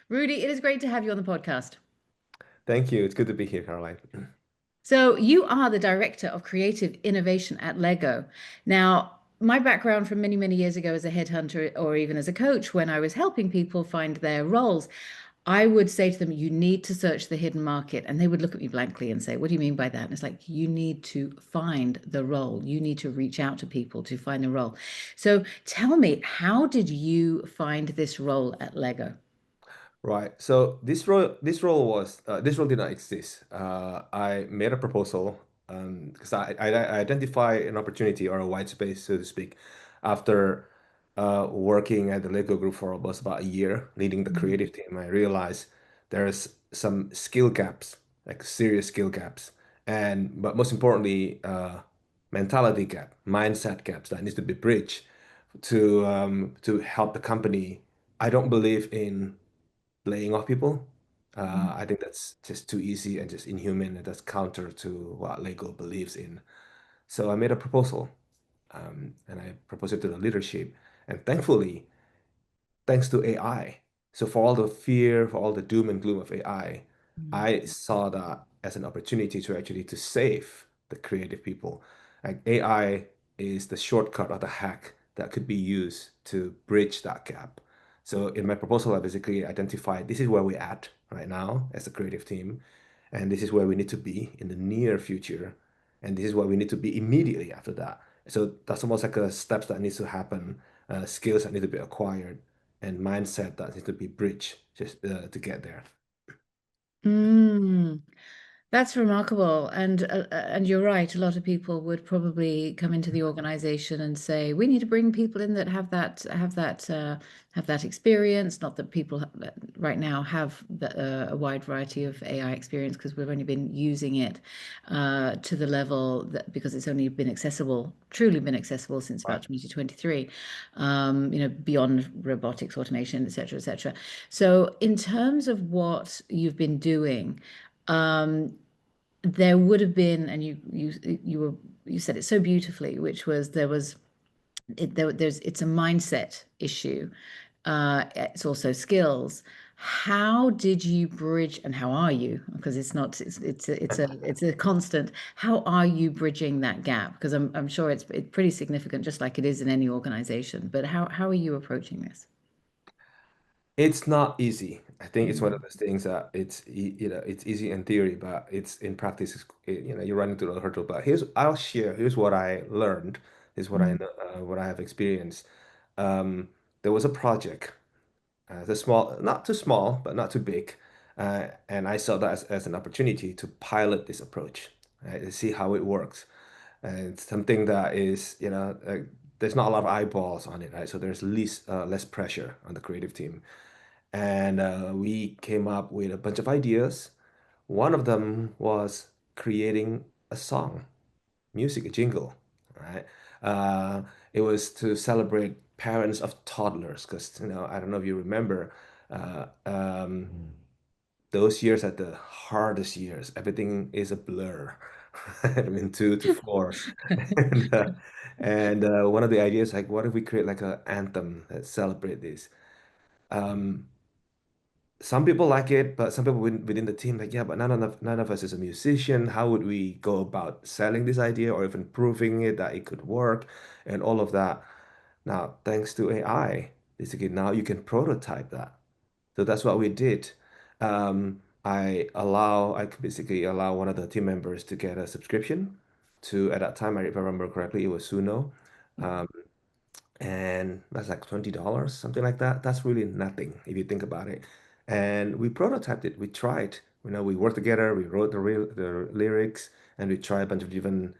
Rudy, it is great to have you on the podcast. Thank you. It's good to be here, Caroline. So, you are the director of creative innovation at Lego. Now, my background from many, many years ago as a headhunter or even as a coach, when I was helping people find their roles, I would say to them, you need to search the hidden market. And they would look at me blankly and say, what do you mean by that? And it's like, you need to find the role. You need to reach out to people to find the role. So, tell me, how did you find this role at Lego? Right. So this role did not exist. I made a proposal because I identify an opportunity or a white space, so to speak, after working at the Lego Group for almost about a year, leading the Mhm. creative team. I realized there's some skill gaps, like serious skill gaps, and but most importantly, mentality gap, mindset gaps that needs to be bridged to help the company. I don't believe in laying off people. I think that's just too easy and just inhuman, and that's counter to what Lego believes in. So I made a proposal, and I proposed it to the leadership. And thankfully, thanks to AI. So for all the fear, for all the doom and gloom of AI, I saw that as an opportunity to actually to save the creative people. Like AI is the shortcut or the hack that could be used to bridge that gap. So in my proposal, I basically identified this is where we're at right now as a creative team, and this is where we need to be in the near future, and this is where we need to be immediately after that. So that's almost like a steps that needs to happen, skills that need to be acquired and mindset that needs to be bridged just to get there. Mm. That's remarkable, and you're right. A lot of people would probably come into the organization and say, "We need to bring people in that have that experience." Not that people right now have a wide variety of AI experience because we've only been using it to the level that because it's only been accessible, truly been accessible since Right. about 2023. Beyond robotics, automation, et cetera, et cetera. So, in terms of what you've been doing. Um, there would have been, and you said it so beautifully, which was there's it's a mindset issue. It's also skills. How did you bridge, and how are you? Because it's not, it's a constant. How are you bridging that gap? Because I'm sure it's pretty significant, just like it is in any organization. But how are you approaching this? It's not easy. I think it's one of Mm, those things that it's easy in theory, but it's in practice. You run into a hurdle. But I'll share. Here's what I learned. Here's what I mm, know, what I have experienced. Um, there was a project, the small, not too small, but not too big, and I saw that as an opportunity to pilot this approach, right, to see how it works. And it's something that is, there's not a lot of eyeballs on it, right? So there's less pressure on the creative team. And we came up with a bunch of ideas. One of them was creating a song, music, a jingle, right? Uh, it was to celebrate parents of toddlers because, I don't know if you remember, those years are the hardest years. Everything is a blur. I mean, 2 to 4. And, one of the ideas, like, what if we create like an anthem that celebrate this? Um, some people like it, but some people within the team like, yeah, but none of us is a musician. How would we go about selling this idea or even proving it that it could work and all of that? Now, thanks to AI, basically now you can prototype that. So that's what we did. I could basically allow one of the team members to get a subscription to, at that time, if I remember correctly, it was Suno. Um, and that's like $20, something like that. That's really nothing if you think about it. And we prototyped it. We tried. We worked together. We wrote the lyrics, and we tried a bunch of different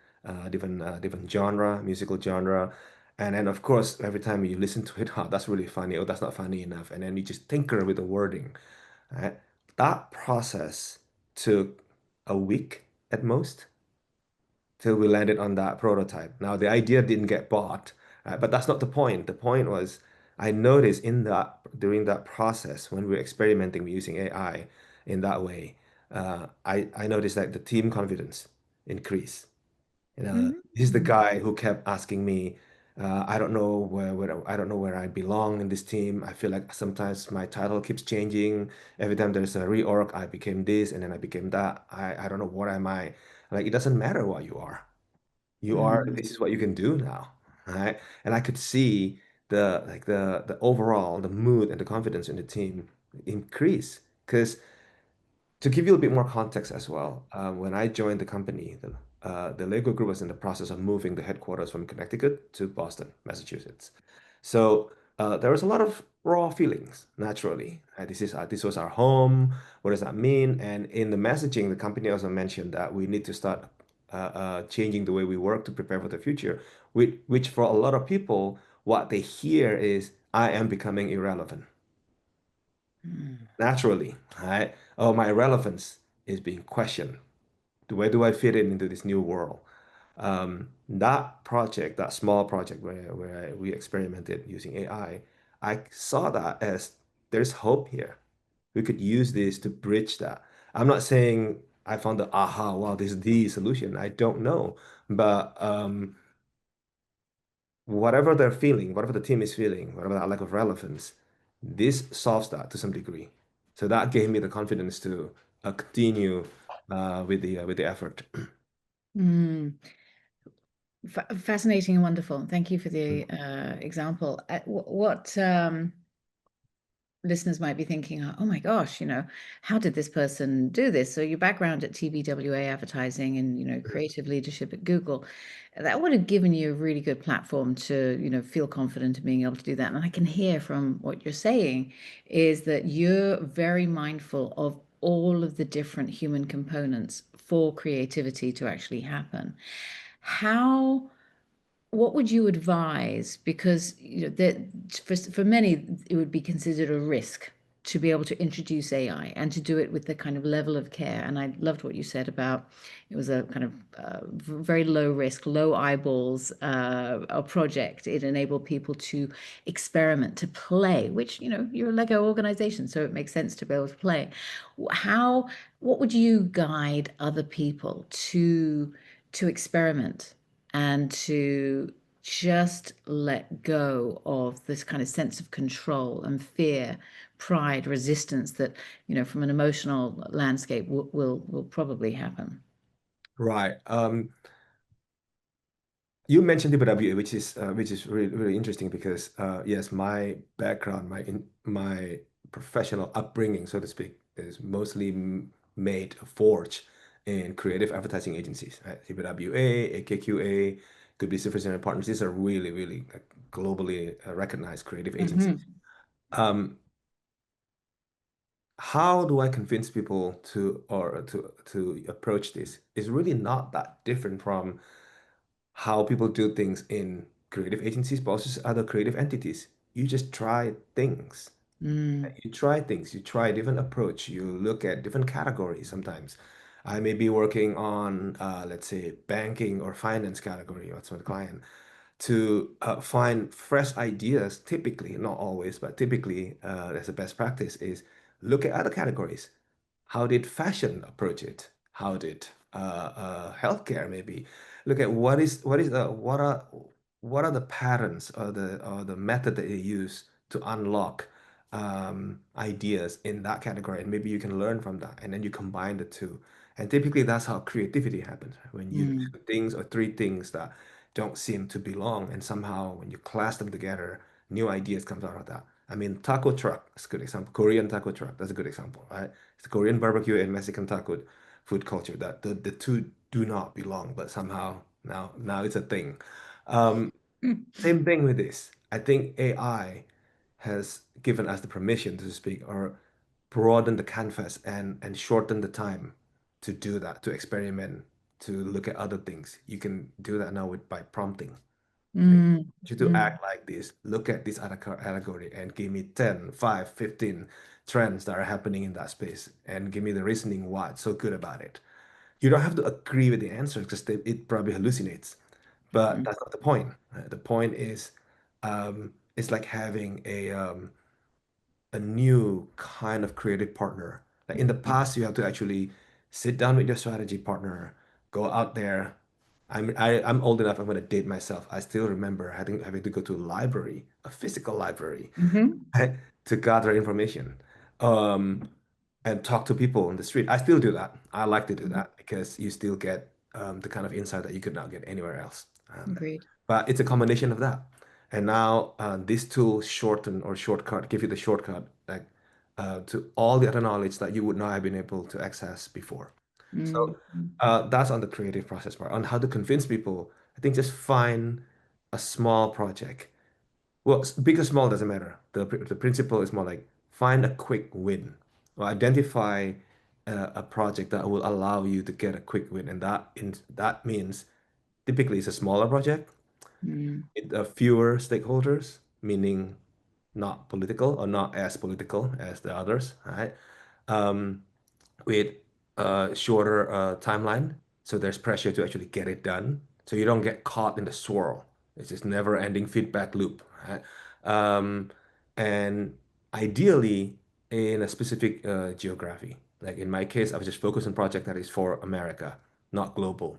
genre, musical genre. And then, of course, every time you listen to it, oh, that's really funny. Oh, that's not funny enough. And then you just tinker with the wording. Right? That process took a week at most till we landed on that prototype. Now, the idea didn't get bought, but that's not the point. The point was I noticed in that during that process when we were experimenting using AI in that way, I noticed that the team confidence increased. This is the mm, guy who kept asking me, I don't know where I don't know where I belong in this team. I feel like sometimes my title keeps changing. Every time there's a reorg, I became this and then I became that. I don't know what am I. Like it doesn't matter what you are. You are, Mm. this is what you can do now, right? And I could see the overall the mood and the confidence in the team increase because to give you a bit more context as well, when I joined the company, the Lego Group was in the process of moving the headquarters from Connecticut to Boston, Massachusetts. So there was a lot of raw feelings, naturally. This was our home. What does that mean? And in the messaging, the company also mentioned that we need to start changing the way we work to prepare for the future, which for a lot of people, what they hear is, I am becoming irrelevant Mm. naturally, right? Oh, my relevance is being questioned. Where do I fit in into this new world? That project, that small project where we experimented using I saw that as there's hope here. We could use this to bridge that. I'm not saying I found the aha, wow, this is the solution. I don't know. But whatever they're feeling, whatever the team is feeling, whatever that lack of relevance, this solves that to some degree. So that gave me the confidence to continue with the effort. Mm. Fascinating and wonderful. Thank you for the example. What listeners might be thinking, oh my gosh, how did this person do this? So your background at TBWA advertising and, creative leadership at Google, that would have given you a really good platform to, feel confident in being able to do that. And I can hear from what you're saying is that you're very mindful of all of the different human components for creativity to actually happen. How what would you advise? Because that for many it would be considered a risk to be able to introduce AI and to do it with the kind of level of care. And I loved what you said about it was a kind of very low risk, low eyeballs a project. It enabled people to experiment, to play, which you're a Lego organization, so it makes sense to be able to play. How what would you guide other people to experiment and to just let go of this kind of sense of control and fear, pride, resistance that, from an emotional landscape will probably happen. Right. You mentioned TPWA, which is really really interesting because yes, my background, my professional upbringing, so to speak, is mostly made forged in creative advertising agencies, right? TPWA, AKQA, could be Civil Engineering Partners. These are really really like, globally recognized creative agencies. Hmm. Um, how do I convince people to approach this? It's really not that different from how people do things in creative agencies, but also other creative entities. You just try things. Mm. You try things. You try a different approach. You look at different categories sometimes. I may be working on, let's say, banking or finance category. What's my client? To find fresh ideas, typically, not always, but typically, as a best practice, is look at other categories. How did fashion approach it? How did healthcare maybe look at what are the patterns or the method that they use to unlock ideas in that category, and maybe you can learn from that, and then you combine the two. And typically, that's how creativity happens, right? When you Mm. two things or three things that don't seem to belong, and somehow when you class them together, new ideas comes out of that. I mean, taco truck is a good example. Korean taco truck, that's a good example, right? It's Korean barbecue and Mexican taco food culture. That the two do not belong, but somehow now it's a thing. Um, Same thing with this. I think AI has given us the permission to speak or broaden the canvas and shorten the time to do that, to experiment, to look at other things. You can do that now with by prompting. Like, Mm. you to Mm. act like this, look at this other category and give me 10, 5, 15 trends that are happening in that space and give me the reasoning why it's so good about it. You don't have to agree with the answer because it probably hallucinates, but Mm. that's not the point. Right? The point is, it's like having a new kind of creative partner. Like in the past, you have to actually sit down with your strategy partner, go out there, I'm old enough. I'm going to date myself. I still remember having to go to a library, a physical library, Hmm. to gather information, um, and talk to people on the street. I still do that. I like to do that because you still get the kind of insight that you could not get anywhere else. Agreed. But it's a combination of that. And now this tool shorten or shortcut, give you the shortcut like to all the other knowledge that you would not have been able to access before. Mm. So that's on the creative process part. On how to convince people, I think just find a small project. Well, big or small doesn't matter. The principle is more like find a quick win or identify a project that will allow you to get a quick win. And that means typically it's a smaller project Mm. with fewer stakeholders, meaning not political or not as political as the others, right? Um, with a shorter timeline. So there's pressure to actually get it done. So you don't get caught in the swirl. It's this never-ending feedback loop, right? Um, and ideally in a specific geography. Like in my case, I was just focused on project that is for America, not global.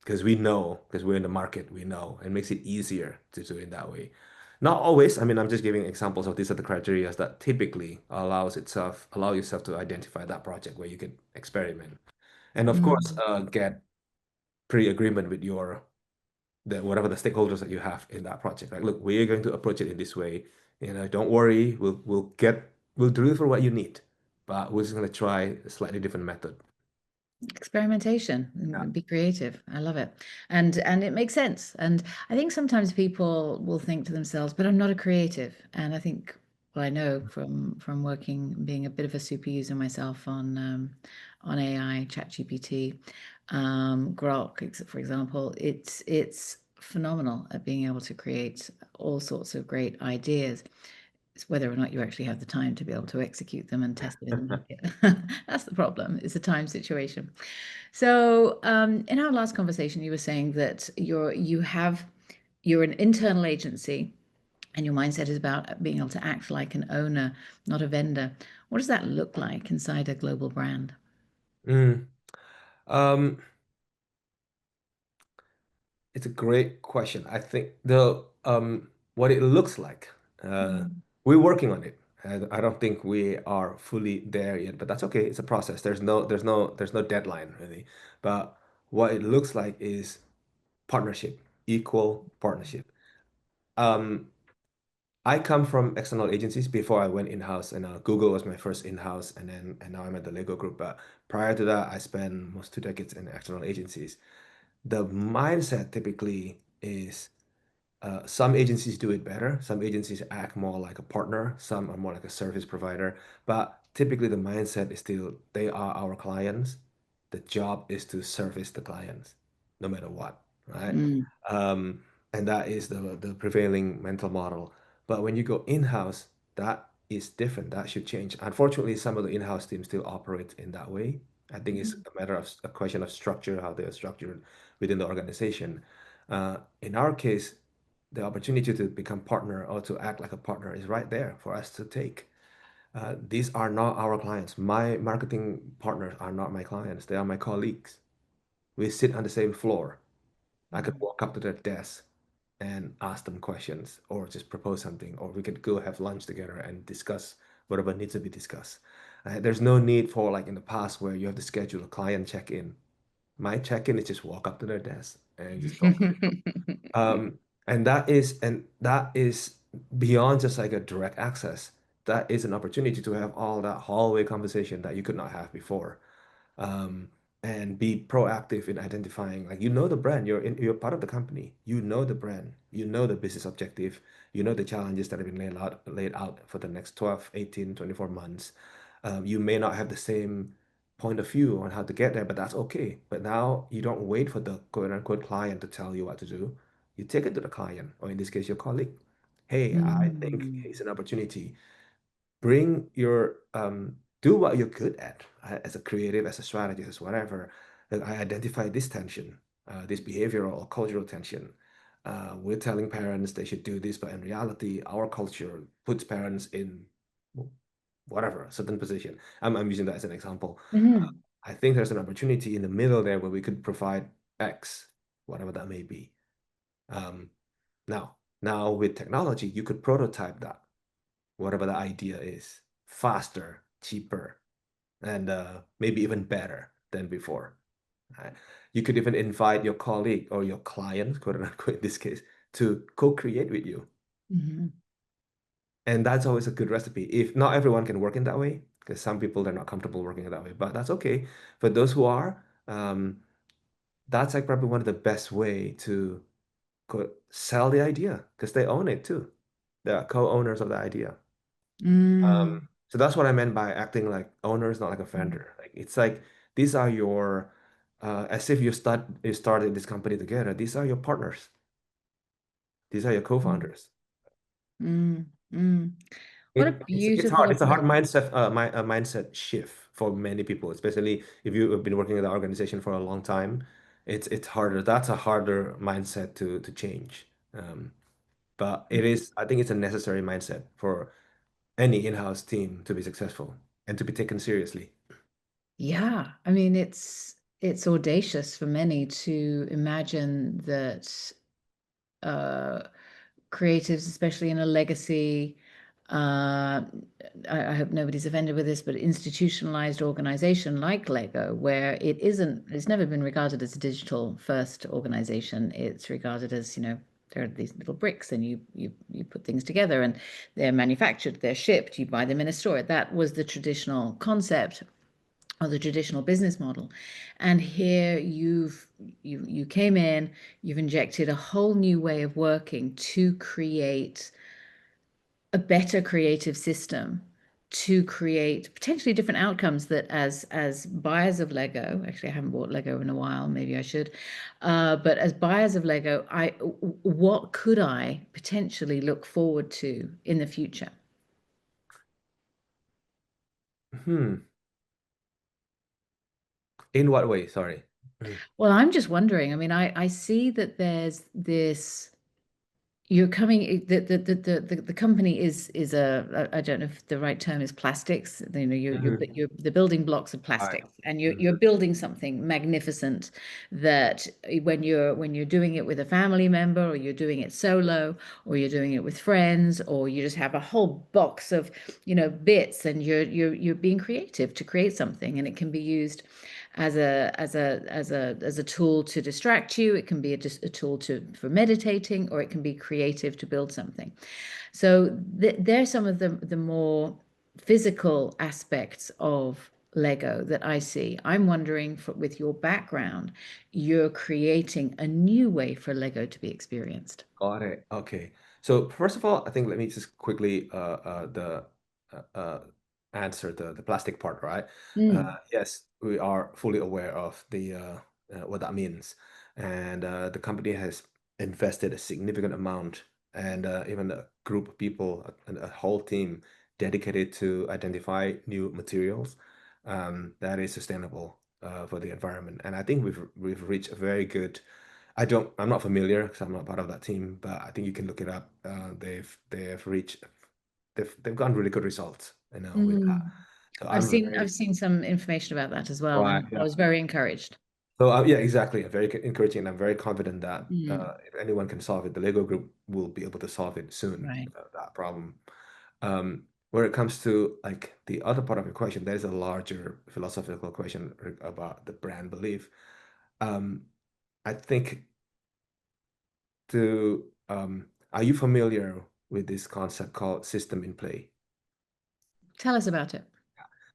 Because we know, because we're in the market, we know. It makes it easier to do it that way. Not always. I mean, I'm just giving examples of these are the criteria that typically allow yourself to identify that project where you can experiment. And of course, Mm. get pre-agreement with whatever the stakeholders that you have in that project. Like, look, we're going to approach it in this way. Don't worry, we'll deliver what you need, but we're just gonna try a slightly different method. Experimentation Yeah. and be creative. I love it. And it makes sense. And I think sometimes people will think to themselves, but I'm not a creative. And I think, well, I know from working, being a bit of a super user myself on AI, ChatGPT, Grok, for example, it's phenomenal at being able to create all sorts of great ideas. It's whether or not you actually have the time to be able to execute them and test it in the market. That's the problem. It's a time situation. So, in our last conversation, you were saying that you're an internal agency, and your mindset is about being able to act like an owner, not a vendor. What does that look like inside a global brand? Mm. Um, It's a great question. I think the what it looks like, Mm. we're working on it. I don't think we are fully there yet, but that's okay. It's a process. There's no deadline really. But what it looks like is partnership, equal partnership. Um, I come from external agencies before I went in-house, and Google was my first in-house, and now I'm at the Lego Group. But prior to that, I spent most 2 decades in external agencies. The mindset typically is some agencies do it better. Some agencies act more like a partner. Some are more like a service provider. But typically, the mindset is still they are our clients. The job is to service the clients, no matter what, right? Mm. Um, and that is the prevailing mental model. But when you go in-house, that is different. That should change. Unfortunately, some of the in-house teams still operate in that way. I think it's a matter of a question of structure, how they are structured within the organization. In our case, the opportunity to become partner or to act like a partner is right there for us to take. These are not our clients. My marketing partners are not my clients. They are my colleagues. We sit on the same floor. I could Mm. walk up to their desk and ask them questions or just propose something, or we could go have lunch together and discuss whatever needs to be discussed. There's no need for like in the past where you have to schedule a client check-in. My check-in is just walk up to their desk and just go. Um, and that is beyond just like a direct access. That is an opportunity to have all that hallway conversation that you could not have before. Um, and be proactive in identifying, like the brand, you're part of the company. You know the brand, you know the business objective, you know the challenges that have been laid out for the next 12, 18, 24 months. You may not have the same point of view on how to get there, but that's okay. But now you don't wait for the quote unquote client to tell you what to do. You take it to the client, or in this case, your colleague. Hey, I think Mm. it's an opportunity. Bring your do what you're good at as a creative, as a strategist, as whatever. That I identify this tension, this behavioral or cultural tension. We're telling parents they should do this, but in reality, our culture puts parents in whatever certain position. I'm using that as an example. Mhm. I think there's an opportunity in the middle there where we could provide X. whatever that may be. Um, now with technology, you could prototype that, whatever the idea is, faster, cheaper, and maybe even better than before. Right? You could even invite your colleague or your client, quote unquote, in this case, to co-create with you. Mhm. And that's always a good recipe. If not everyone can work in that way, because some people they're not comfortable working in that way, but that's okay. For those who are, that's like probably one of the best way to sell the idea because they own it too. They're co-owners of the idea. Mm. So that's what I meant by acting like owners, not like a vendor. Like it's like these are your as if you started this company together. These are your partners. These are your Mm. co-founders. Mm. Mm. What a It's beautiful hard. It's a hard approach. mindset shift for many people, especially if you have been working in the organization for a long time. It's harder. That's a harder mindset to change. But it is. I think it's a necessary mindset for any in-house team to be successful and to be taken seriously. Yeah, I mean it's audacious for many to imagine that uh, creatives, especially in a legacy, uh, I hope nobody's offended with this, but institutionalized organization like Lego, where it's never been regarded as a digital first organization. It's regarded as, there are these little bricks and you put things together and they're manufactured, they're shipped, you buy them in a store. That was the traditional concept or the traditional business model. And here you came in, you've injected a whole new way of working to create a better creative system to create potentially different outcomes that as buyers of Lego, actually I haven't bought Lego in a while, maybe I should, but as buyers of Lego, what could I potentially look forward to in the future? Hmm. In what way? Sorry. Well, I'm just wondering. I mean, I see that there's this. You're coming. The company is I don't know if the right term is plastics. Mhm. You're the building blocks of All right. plastics, and you're Mhm. building something magnificent that when you're doing it with a family member, or you're doing it solo, or you're doing it with friends, or you just have a whole box of bits, and you're being creative to create something, and it can be used as a tool to distract you. It can be just a tool for meditating, or it can be creative to build something. So there's some of the more physical aspects of Lego that I see. I'm wondering, with your background, you're creating a new way for Lego to be experienced. Got it. Okay. So first of all, I think let me just quickly the answer the plastic part, right? Mm. Yes, we are fully aware of the what that means, and the company has invested a significant amount, and even a group of people, a whole team dedicated to identify new materials that is sustainable for the environment. And I think we've reached a very good. I'm not familiar because I'm not part of that team, but I think you can look it up. They've gotten really good results, with that. Mm. So I've I'm seen very I've seen some information about that as well, right. and I Yeah. was very encouraged. So yeah, exactly. Very encouraging, and I'm very confident that Mm. if anyone can solve it, the Lego group will be able to solve it soon, Right. that problem. When it comes to like the other part of your question, there's a larger philosophical question about the brand belief. Um, I think are you familiar with this concept called system in play? Tell us about it.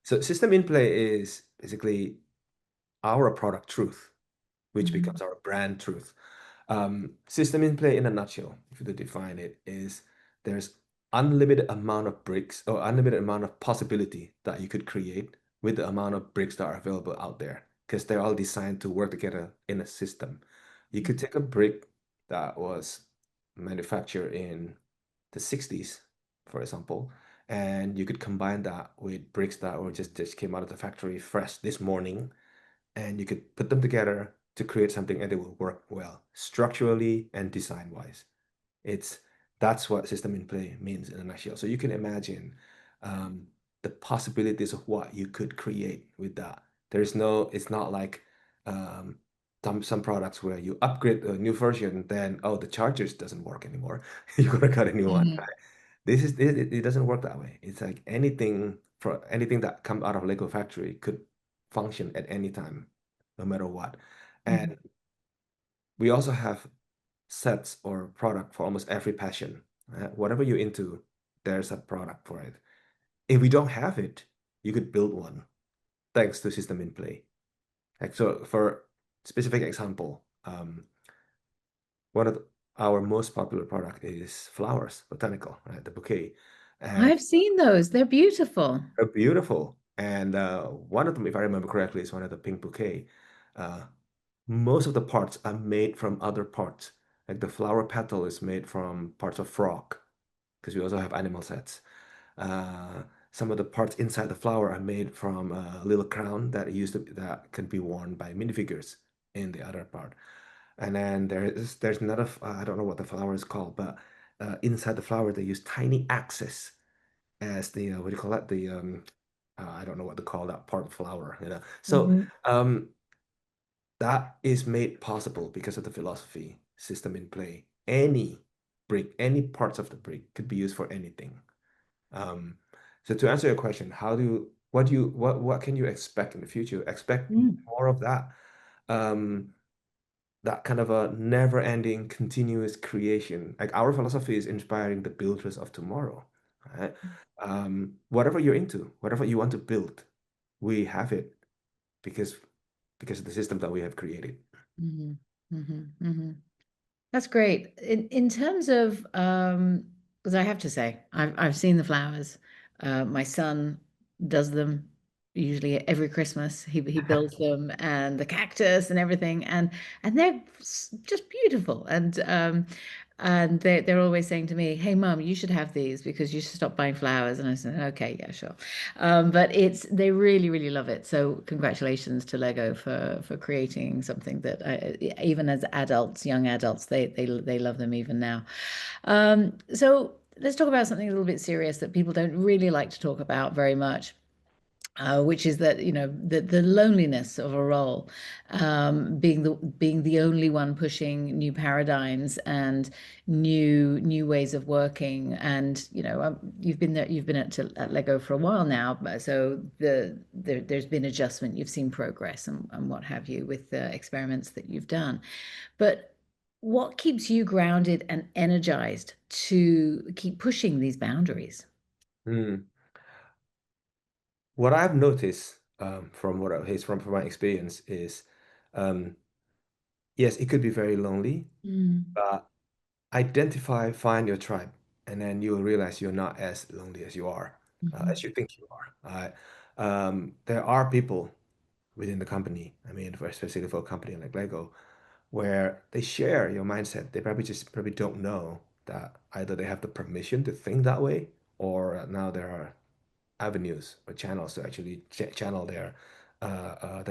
So system in play is basically our product truth, which becomes Mhm. our brand truth. System in play in a nutshell, if you to define it, is there's unlimited amount of bricks or unlimited amount of possibility that you could create with the amount of bricks that are available out there because they're all designed to work together in a system. You could take a brick that was manufactured in the 60s, for example, and you could combine that with bricks that were just came out of the factory fresh this morning, and you could put them together to create something and it will work well structurally and design wise. It's That's what system in play means in a nutshell. So you can imagine um, the possibilities of what you could create with that. It's not like um, some products where you upgrade a new version, then oh, the chargers doesn't work anymore. You gotta got a new one, Mhm. right? It doesn't work that way. It's like anything that comes out of Lego factory could function at any time, no matter what. Mhm. And we also have sets or product for almost every passion. Whatever you're into, there's a product for it. If we don't have it, you could build one thanks to system in play. Like so, for specific example, one of our most popular product is flowers, botanical, right? The bouquet, and I've seen those. They're beautiful. they're beautiful. And one of them, if I remember correctly, is one of the pink bouquet. Uh, most of the parts are made from other parts. Like the flower petal is made from parts of frog, because we also have animal sets. Uh, some of the parts inside the flower are made from a little crown that can be worn by minifigures in the other part. And then there's another I don't know what the flower is called, but inside the flower they use tiny axes as the what do you call that? The I don't know what to call that part of flower, you know. So Mhm. that is made possible because of the philosophy system in play. Any brick, any parts of the brick could be used for anything. Um, so to answer your question, what can you expect in the future? Expect Mm. more of that. That kind of a never-ending, continuous creation. Like our philosophy is inspiring the builders of tomorrow, right? Whatever you're into, whatever you want to build, we have it because because of the system that we have created. Mhm. Mhm. Mhm. That's great. In terms of because I have to say, I've seen the flowers. My son does them usually every Christmas. He builds them and the cactus and everything, and they're just beautiful. And they're always saying to me, "Hey, Mum, you should have these because you should stop buying flowers." And I said, "Okay, yeah, sure." But they really really love it. So congratulations to Lego for creating something that even as adults, young adults, they love them even now. So let's talk about something a little bit serious that people don't really like to talk about very much, which is that the loneliness of a role, being the only one pushing new paradigms and new ways of working. And you've been at Lego for a while now, so there's been adjustment. You've seen progress and what have you with the experiments that you've done. But what keeps you grounded and energized to keep pushing these boundaries? Hmm. What I've noticed from my experience is, um, yes, it could be very lonely, Mm. but find your tribe, and then you will realize you're not as lonely as you are, as Mhm. you think you are. There are people within the company. I mean, especially for a company like Lego, where they share your mindset. They probably don't know that either they have the permission to think that way, or now there are avenues or channels to actually channel their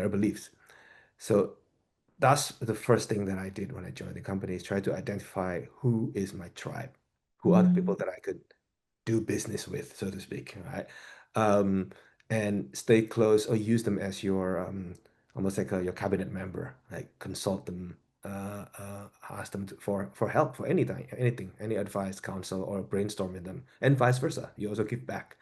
beliefs. So that's the first thing that I did when I joined the company is try to identify who is my tribe, who are the people Mm. that I could do business with, so to speak, right? Um, and stay close or use them as your almost like your cabinet member, like consult them, ask them for help for anything, any advice, counsel, or brainstorm with them, and vice versa. You also give back.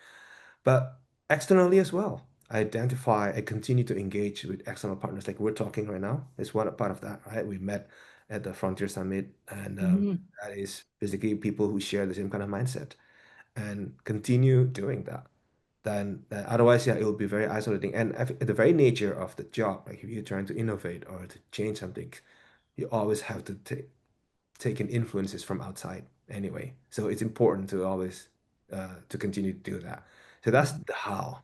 But externally as well, I identify and continue to engage with external partners like we're talking right now. It's one part of that, right? We met at the Frontier Summit, and Mhm. that is basically people who share the same kind of mindset and continue doing that. Then otherwise, yeah, it will be very isolating. And the very nature of the job, like if you're trying to innovate or to change something, you always have to take in influences from outside anyway. So it's important to always to continue to do that. So that's the how.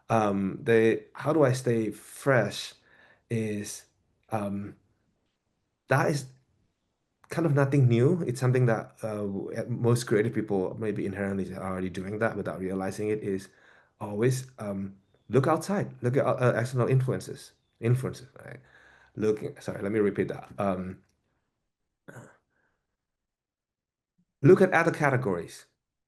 The how do I stay fresh is um, that is kind of nothing new. It's something that most creative people maybe inherently are already doing that without realizing it. Is always look outside, look at external influences, right? Sorry, let me repeat that. Look at other categories,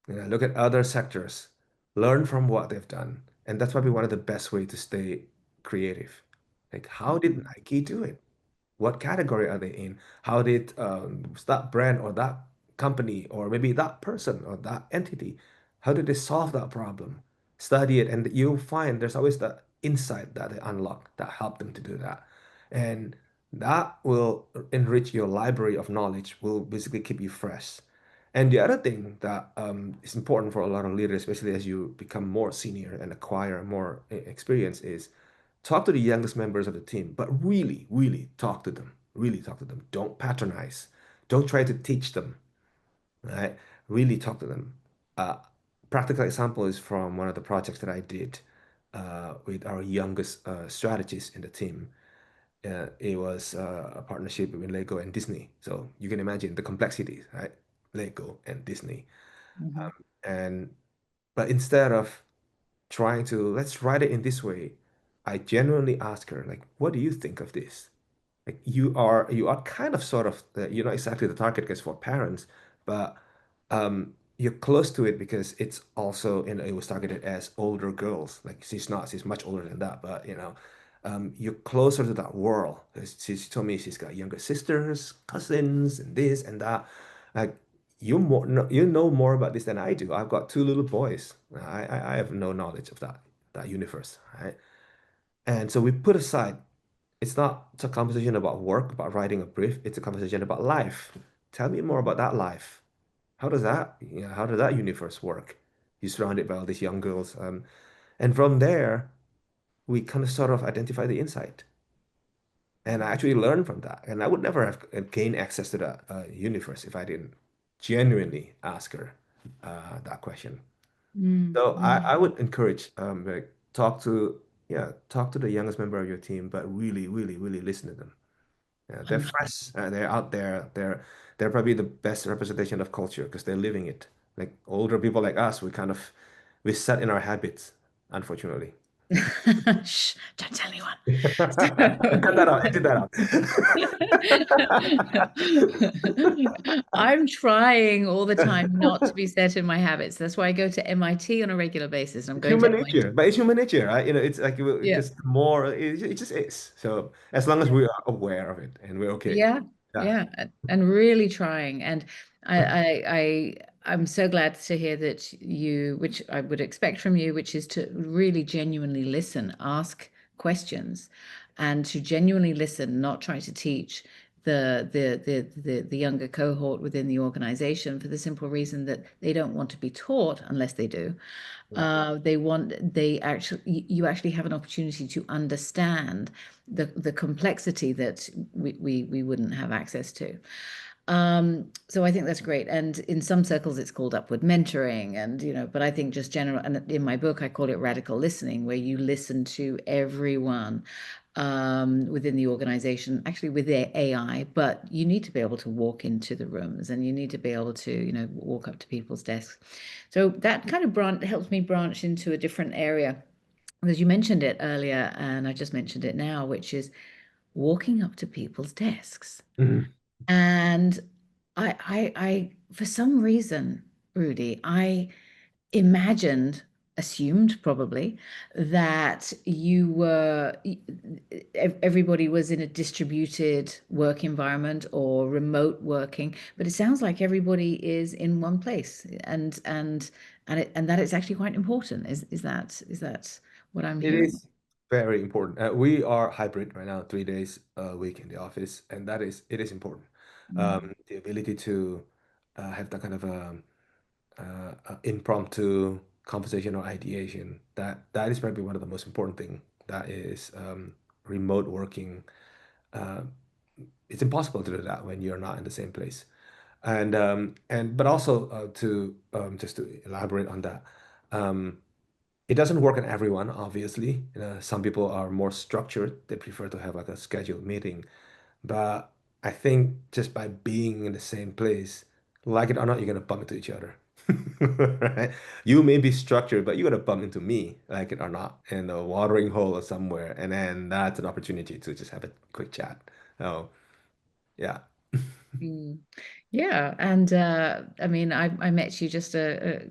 look at other sectors, learn from what they've done. And that's probably one of the best way to stay creative. Like, how did Nike do it? What category are they in? How did that brand or that company or maybe that person or that entity, how did they solve that problem? Study it, and you'll find there's always that insight that they unlock that help them to do that. And that will enrich your library of knowledge, will basically keep you fresh. And the other thing that is important for a lot of leaders, especially as you become more senior and acquire more experience, is talk to the youngest members of the team, but really, really talk to them. Really talk to them. Don't patronize. Don't try to teach them, right? Really talk to them. Uh, Practical example is from one of the projects that I did with our youngest strategist in the team. It was a partnership between Lego and Disney. So you can imagine the complexities, right? Lego and Disney. Mhm. And but instead of trying to let's write it in this way, I genuinely ask her, like, what do you think of this? Like you are kind of sort of you're not exactly the target case for parents, but you're close to it because it's also it was targeted as older girls. Like she's much older than that, but you're closer to that world. She told me she's got younger sisters, cousins, and this and that. Like you know more about this than I do. I've got two little boys. I have no knowledge of that universe, right? And so we put aside it's a conversation about work, about writing a brief. It's a conversation about life. Tell me more about that life. How does that universe work? You're surrounded by all these young girls. And from there, we kind of sort of identify the insight. And I actually learned from that. And I would never have gained access to that universe if I didn't genuinely ask her that question. Mm, So I mm. would encourage like talk to the youngest member of your team, but really, really, really listen to them. Yeah, they're Wonderful. fresh. They're out there. They're probably the best representation of culture because they're living it. Like older people like us, we set in our habits, unfortunately. Shh, don't tell anyone. Cut that out. Edit that I'm trying all the time not to out. be set in my habits. That's why I go to MIT on a regular basis. I'm It's going to human MIT. nature, but it's human nature, right? It's like it's Yeah. just more. It just is. So as long as we are aware of it and we're okay. Yeah, Yeah. yeah, and really trying. And I'm so glad to hear that you, which I would expect from you, which is to really genuinely listen, ask questions, and to genuinely listen, not try to teach the younger cohort within the organization for the simple reason that they don't want to be taught unless they do. Yeah. They actually, you actually have an opportunity to understand the complexity that we wouldn't have access to. So I think that's great. And in some circles, it's called upward mentoring. And, but I think just general, and in my book, I call it radical listening, where you listen to everyone within the organization, actually with their AI, but you need to be able to walk into the rooms and you need to be able to, walk up to people's desks. So that kind of helps me branch into a different area. Because you mentioned it earlier, and I just mentioned it now, which is walking up to people's desks. Mhm. And for some reason, Rudy, I imagined, assumed probably, that everybody was in a distributed work environment or remote working, but it sounds like everybody is in one place, and that is actually quite important. Is that what I'm It hearing? is very important. We are hybrid right now, 3 days a week in the office, and it is important. Mm, The ability to have that kind of impromptu conversation or ideation that is probably one of the most important thing. That is remote working. Uh, it's impossible to do that when you're not in the same place. And but also to just to elaborate on that. Um, it doesn't work on everyone, obviously. Some people are more structured. They prefer to have like a scheduled meeting. But I think just by being in the same place, like it or not, you're gonna bump into each other. Right? You may be structured, but you're gonna bump into me, like it or not, in a watering hole or somewhere. And then that's an opportunity to just have a quick chat. Oh, yeah. mm. Yeah, and I mean, I met you just a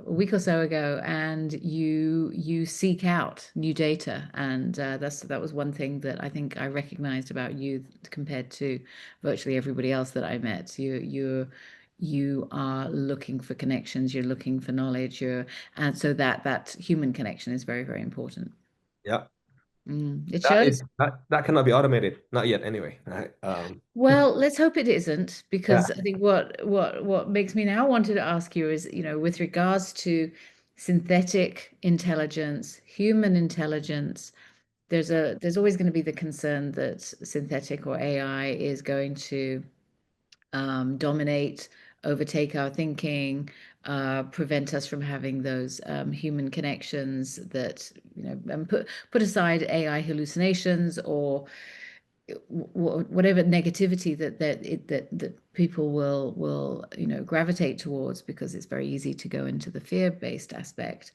week or so ago, and you seek out new data, and that was one thing that I think I recognized about you compared to virtually everybody else that I met. You are looking for connections, you're looking for knowledge, and so that human connection is very, very important. Yeah. It That is shows. that cannot be automated. Not yet anyway. Right. Well, let's hope it isn't, Yeah. because I think what makes me now want to ask you is, with regards to synthetic intelligence, human intelligence, there's always going to be the concern that synthetic or AI is going to dominate, overtake our thinking, prevent us from having those human connections that, and put aside AI hallucinations or whatever negativity that people will gravitate towards, because it's very easy to go into the fear-based aspect.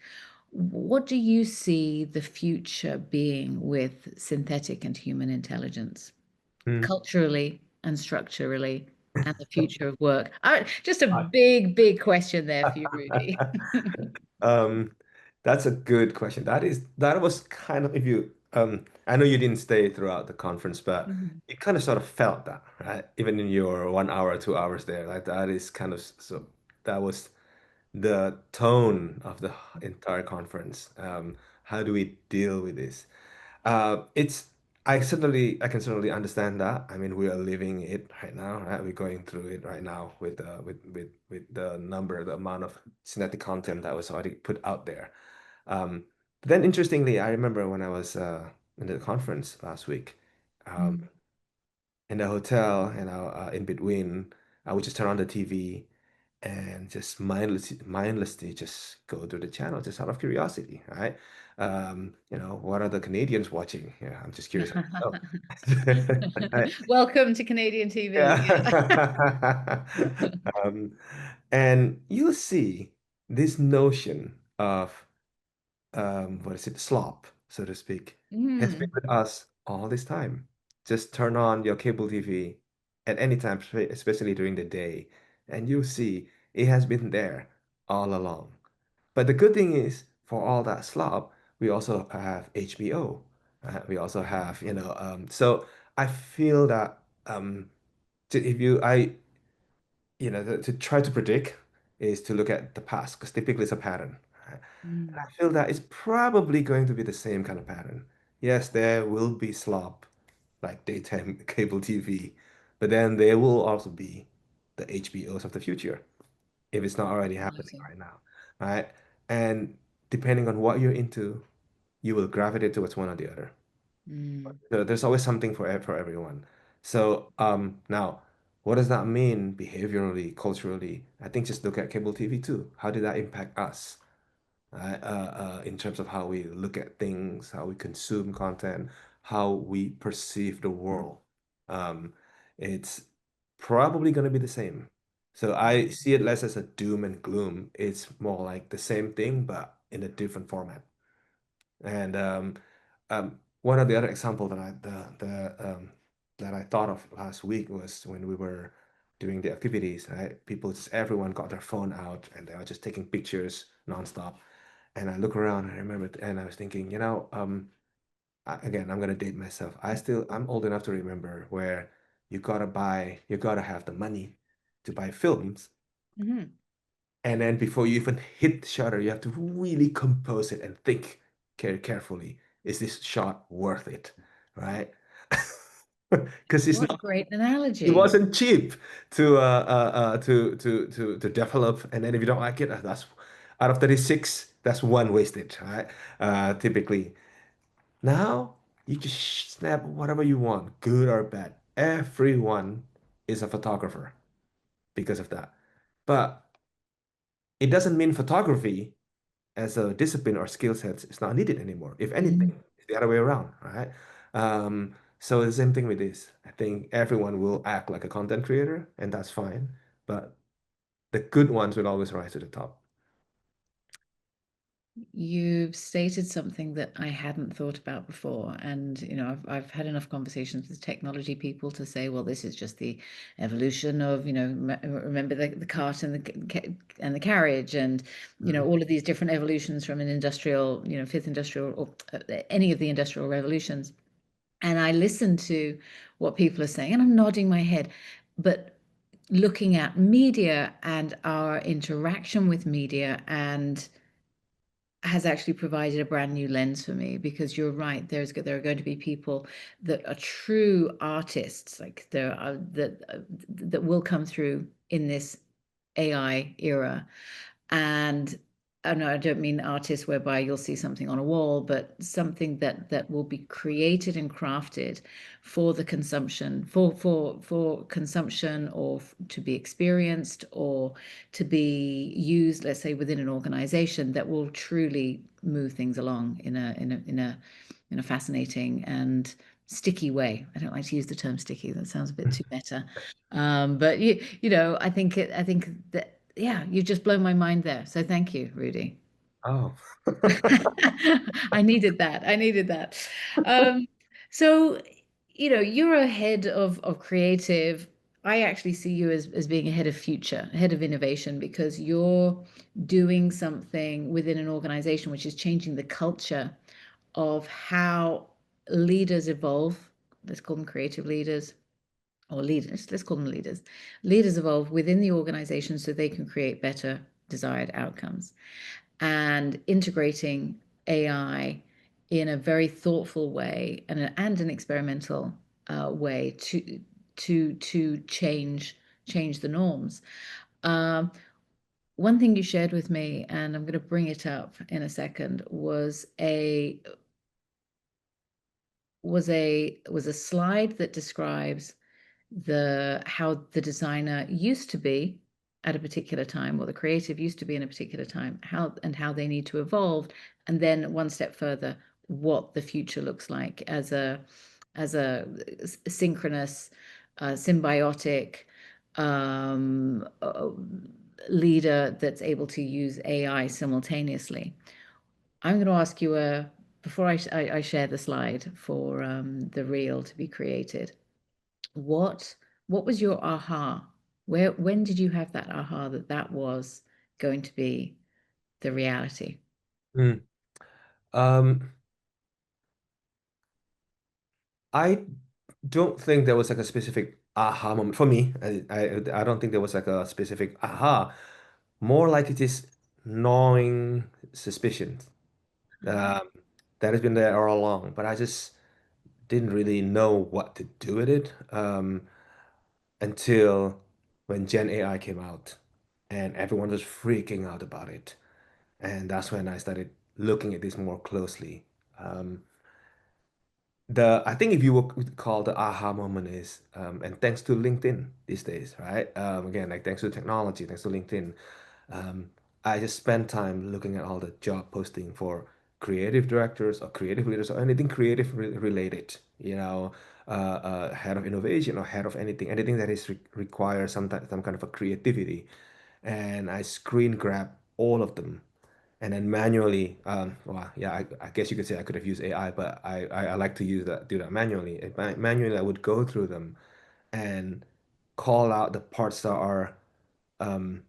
What do you see the future being with synthetic and human intelligence, Mm. culturally and structurally, and the future of work? Just a I- big question there for you, Rudy. Um, that's a good question. That was kind of if you I know you didn't stay throughout the conference, but Mhm. you kind of sort of felt that, right? Even in your 1 hour, 2 hours there, like that is kind of so that was the tone of the entire conference. How do we deal with this? It's I can certainly understand that. I mean, we are living it right now, right? We're going through it right now with the number, the amount of synthetic content that was already put out there. But then interestingly, I remember when I was in the conference last week, um, Mm. in the hotel, and in between, I would just turn on the TV and just mindlessly just go to the channel just out of curiosity, right? What are the Canadians watching? Yeah, I'm just curious. Oh. Right. Welcome to Canadian TV. Yeah. Um, and you see this notion of what is it, slop, so to speak, has been Mm. with us all this time. Just turn on your cable TV at any time, especially during the day, and you'll see it has been there all along. But the good thing is, for all that slop, we also have HBO. We also have, so I feel that if you, to try to predict is to look at the past, because typically it's a pattern. Right? And Mm. I feel that it's probably going to be the same kind of pattern. Yes, there will be slop, like daytime cable TV, but then there will also be the HBOs of the future, if it's not already happening Exciting. right now, right? And depending on what you're into, you will gravitate towards one or the other. Mm. So there's always something for everyone. So now, what does that mean behaviorally, culturally? I think just look at cable TV too. How did that impact us? In terms of how we look at things, how we consume content, how we perceive the world. Um, it's probably going to be the same. So I Mm. see it less as a doom and gloom. It's more like the same thing, but in a different format. And one of the other example that I thought of last week was when we were doing the activities, right? Everyone got their phone out and they were just taking pictures nonstop. And I look around and I remember, and I was thinking, again, I'm gonna date myself. I'm old enough to remember where you gotta have the money to buy films, Mhm. and then before you even hit the shutter, you have to really compose it and think carefully. Is this shot worth it? Right? Because What a great it analogy. wasn't cheap to develop, and then if you don't like it, that's out of 36, that's one wasted, right? Typically. Now you just snap whatever you want, good or bad. Everyone is a photographer because of that. But it doesn't mean photography as a discipline or skill set is not needed anymore. If Mhm. anything, it's the other way around, right? So the same thing with this. I think everyone will act like a content creator, and that's fine. But the good ones will always rise to the top. You've stated something that I hadn't thought about before, and I've had enough conversations with technology people to say, well, this is just the evolution of, remember the cart and the carriage, and Mhm. all of these different evolutions from an industrial, fifth industrial, or any of the industrial revolutions. And I listen to what people are saying, and I'm nodding my head, but looking at media and our interaction with media and has actually provided a brand new lens for me, because you're right, there are going to be people that are true artists, like there are that will come through in this AI era. And no, I don't mean artists whereby you'll see something on a wall, but something that will be created and crafted for the consumption, for consumption, or to be experienced, or to be used, let's say, within an organization, that will truly move things along in a fascinating and sticky way. I don't like to use the term sticky. That sounds a bit too meta. But I think that, yeah, you've just blown my mind there. So thank you, Rudy. Oh. I needed that. I needed that. Um, so, you're a head of creative. I actually see you as being a head of future, a head of innovation, because you're doing something within an organization which is changing the culture of how leaders evolve. Let's call them creative leaders, or leaders, let's call them leaders. Leaders evolve within the organization so they can create better desired outcomes. And integrating AI in a very thoughtful way, and an experimental way to change the norms. Um, One thing you shared with me, and I'm going to bring it up in a second, was a slide that describes the how the designer used to be at a particular time, or the creative used to be in a particular time, how they need to evolve, and then one step further, what the future looks like as a synchronous, symbiotic, um, uh, leader that's able to use AI simultaneously. I'm going to ask you before I share the slide for the reel to be created. What what was your aha? When did you have that aha that was going to be the reality? Mm. Um, I don't think there was like a specific aha moment for me. I don't think there was like a specific aha. More like it is gnawing suspicion um, that has been there all along, but I just didn't really know what to do with it until when Gen AI came out and everyone was freaking out about it. And that's when I started looking at this more closely. Um, I think if you would call the aha moment is and thanks to LinkedIn these days, right? Again, like thanks to technology, thanks to LinkedIn, um, I just spend time looking at all the job posting for creative directors or creative leaders or anything creative related, head of innovation or head of anything that is requires some kind of a creativity, and I screen grab all of them and then manually, well, yeah, I guess you could say I could have used AI, but I like to do that manually. Manually, I would go through them and call out the parts um,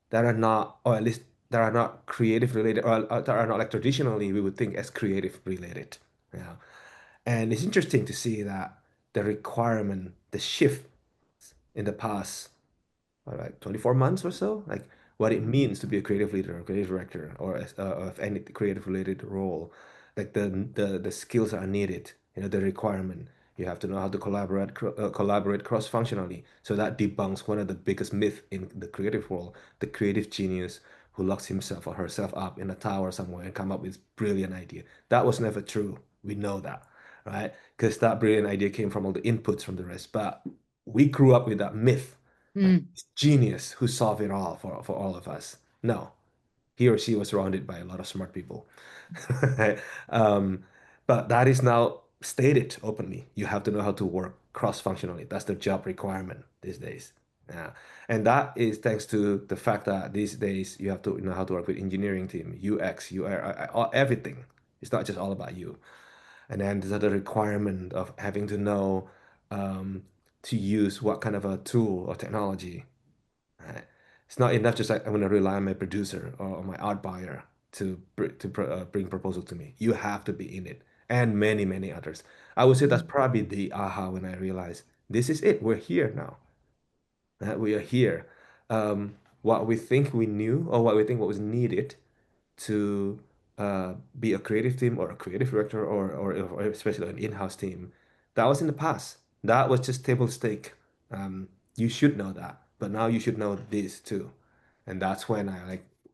that are not, or at least that are not creative related, or that are not like traditionally we would think as creative related. Yeah, and it's interesting to see that the requirement, the shift in the past like 24 months or so, like what it means to be a creative leader or creative director or of any creative related role, like the skills that are needed, the requirement. You have to know how to collaborate cross-functionally. So that debunks one of the biggest myth in the creative world, the creative genius who locks himself or herself up in a tower somewhere and come up with brilliant idea. That was never true. We know that, right? Because that brilliant idea came from all the inputs from the rest. But we grew up with that myth like Mm. genius who solved it all for all of us. No, he or she was surrounded by a lot of smart people. um, but that is now stated openly. You have to know how to work cross-functionally. That's the job requirement these days. Yeah. And that is thanks to the fact that these days you have to know how to work with engineering team, UX, everything. It's not just all about you. And then there's other requirement of having to know to use what kind of a tool or technology. Right? It's not enough just like I'm going to rely on my producer or my art buyer to bring proposal to me. You have to be in it, and many many others. I would say that's probably the aha when I realized this is it. We're here now. We are here. What we think we knew or what we think what was needed to be a creative team or a creative director or especially an in-house team, that was in the past. That was just table stake. You should know that, but now you should know this too. And that's when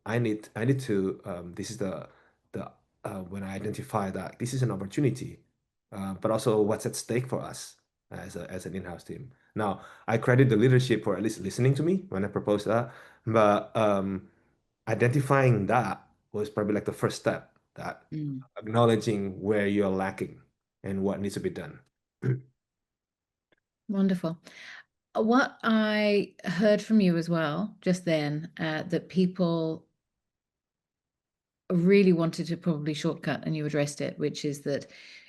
I need to this is the when I identify that this is an opportunity, but also what's at stake for us as an in-house team. Now, I credit the leadership for at least listening to me when I proposed that, but identifying that was probably like the first step, that Mm. acknowledging where you're lacking and what needs to be done. Wonderful. What I heard from you as well just then, that people really wanted to probably shortcut, and you addressed it, which is that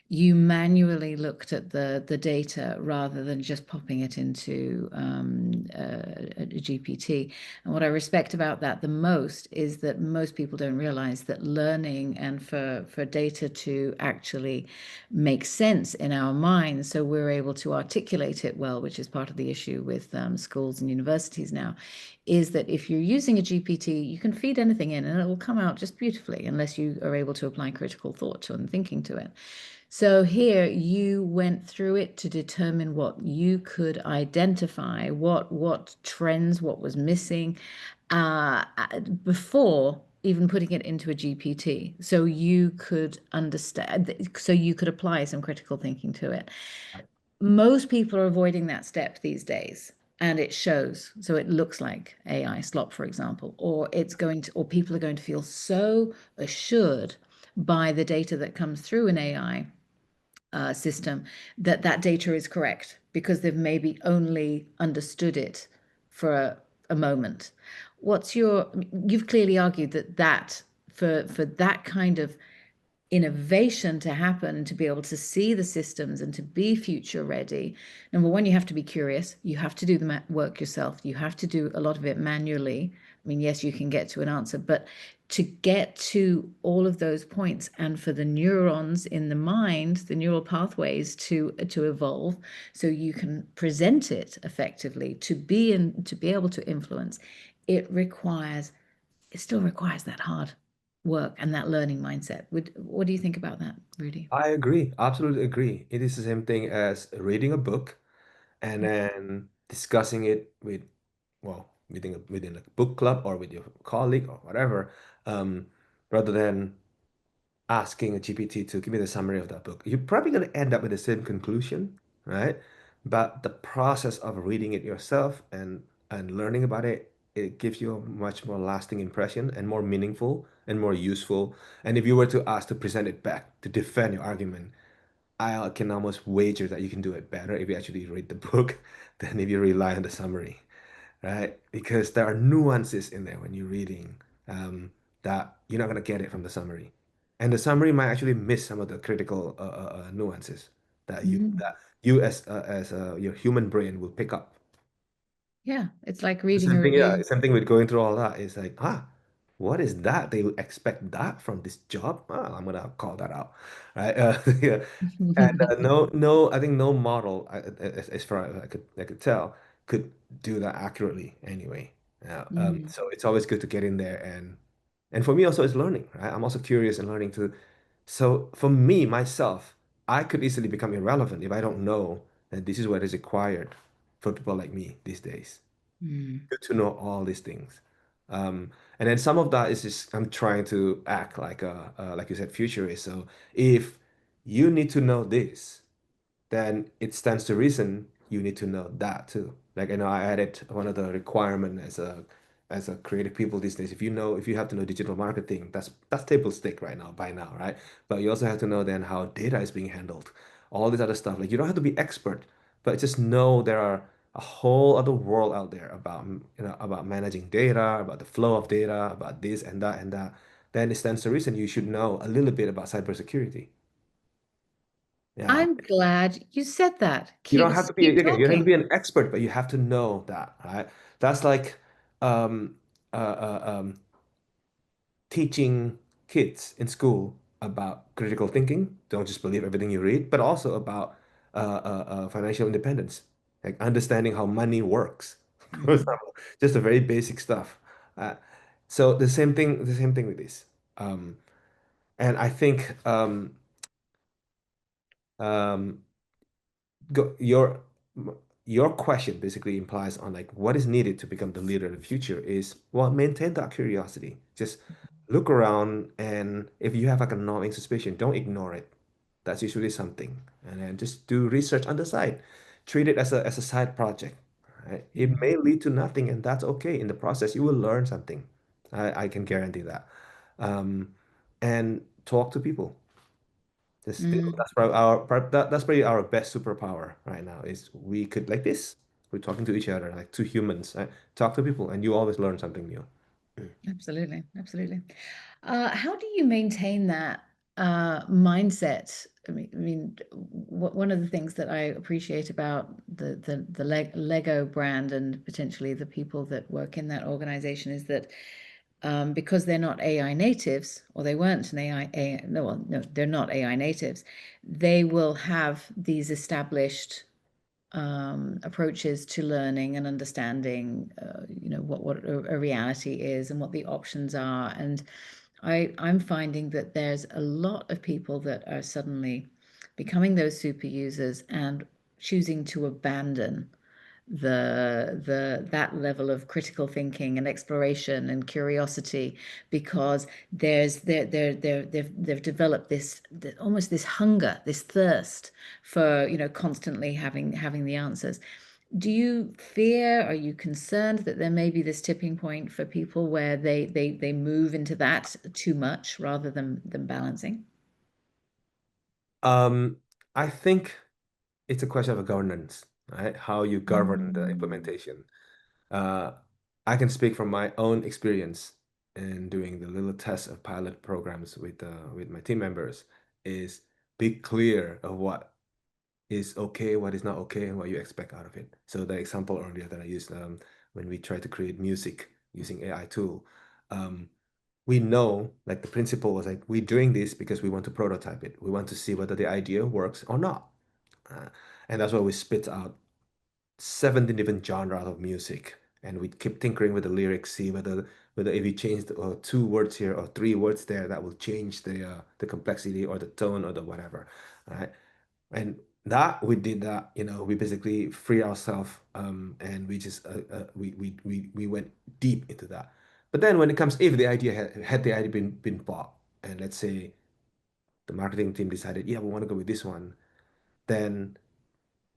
you manually looked at the data rather than just popping it into a GPT. And what I respect about that the most is that most people don't realize that learning and for data to actually make sense in our minds, so we're able to articulate it well, which is part of the issue with schools and universities now, is that if you're using a GPT, you can feed anything in and it will come out just beautifully unless you are able to apply critical thought to and thinking to it. So here you went through it to determine what you could identify, what trends, what was missing, before even putting it into a GPT. So you could understand, so you could apply some critical thinking to it. Most people are avoiding that step these days, and it shows. So it looks like AI slop, for example, or it's going to, or people are going to feel so assured by the data that comes through an AI system that that data is correct because they've maybe only understood it for a moment. What's your, you've clearly argued that for that kind of innovation to happen, to be able to see the systems and to be future ready, number one, you have to be curious. You have to do the work yourself. You have to do a lot of it manually. I mean, yes, you can get to an answer, but to get to all of those points and for the neurons in the mind, the neural pathways to evolve so you can present it effectively, to be and to be able to influence, it requires, it still requires that hard work and that learning mindset. What do you think about that, Rudi? I agree, absolutely agree. It is the same thing as reading a book and then discussing it with, well, within a book club or with your colleague or whatever, um, rather than asking a GPT to give me the summary of that book. You're probably going to end up with the same conclusion, right? But the process of reading it yourself and learning about it, it gives you a much more lasting impression and more meaningful and more useful. And if you were to ask to present it back to defend your argument, I can almost wager that you can do it better if you actually read the book than if you rely on the summary, right? Because there are nuances in there when you're reading that you're not going to get it from the summary. And the summary might actually miss some of the critical nuances that you Mhm. that you as your human brain will pick up. Yeah, it's like The reading same a thing, yeah. review. Same thing with going through all that. It's like, what is that? They would expect that from this job. I'm gonna call that out, right? Yeah. And no, I think no model, as far as I could tell, could do that accurately anyway. Yeah. Mm, So it's always good to get in there and for me also it's learning, right? I'm also curious and learning too. So for me myself, I could easily become irrelevant if I don't know that this is what is required for people like me these days. mm, Good to know all these things. And then some of that is just I'm trying to act like like you said, futurist. So if you need to know this, then it stands to reason you need to know that too. Like I added one of the requirement as a creative people these days. If you have to know digital marketing, that's table stake right now by now, right? But you also have to know then how data is being handled, all this other stuff. Like you don't have to be expert, but just know there are a whole other world out there about about managing data, about the flow of data, about this and that, then it stands to reason you should know a little bit about cybersecurity. Yeah. I'm glad you said that. You don't have to be Keep again, you don't have to be talking. an expert, but you have to know that, right? That's like um, uh, uh, um, teaching kids in school about critical thinking. Don't just believe everything you read, but also about financial independence, like understanding how money works, for Mhm. example, just the very basic stuff. Uh, so the same thing with this. Um, and I think um, go, your question basically implies on like what is needed to become the leader in the future is well maintain that curiosity, just look around, and if you have like a gnawing suspicion, don't ignore it. That's usually something, and then just do research on the side, treat it as a side project, right? It Mhm. may lead to nothing, and that's okay. In the process you will learn something. I can guarantee that. um, and talk to people. Mm, That's probably our best superpower right now is we could like this. We're talking to each other like two humans. Talk to people, and you always learn something new. absolutely, absolutely. How do you maintain that mindset? One of the things that I appreciate about the Lego brand and potentially the people that work in that organization is that because they're not AI natives, or they weren't an no, well, no, they're not AI natives. They will have these established approaches to learning and understanding, what a reality is and what the options are. And I'm finding that there's a lot of people that are suddenly becoming those super users and choosing to abandon that level of critical thinking and exploration and curiosity because they've developed almost this hunger, this thirst for constantly having the answers. Do you fear, are you concerned that there may be this tipping point for people where they move into that too much rather than balancing? Um, I think it's a question of a governance, right? How you govern the Mm. implementation. Uh, I can speak from my own experience in doing the little test of pilot programs with my team members. Is be clear of what is okay, what is not okay, and what you expect out of it. So the example earlier that I used when we try to create music using AI tool, um, we know like the principle was like we're doing this because we want to prototype it. We want to see whether the idea works or not. Uh, and that's why we spit out 17 different genres of music, and we keep tinkering with the lyrics, see whether if you change two words here or three words there, that will change the complexity or the tone or the whatever, right? And that we did that, we basically free ourselves, and we just we went deep into that. But then when it comes, if the idea had the idea been bought, and let's say the marketing team decided, yeah, we want to go with this one, then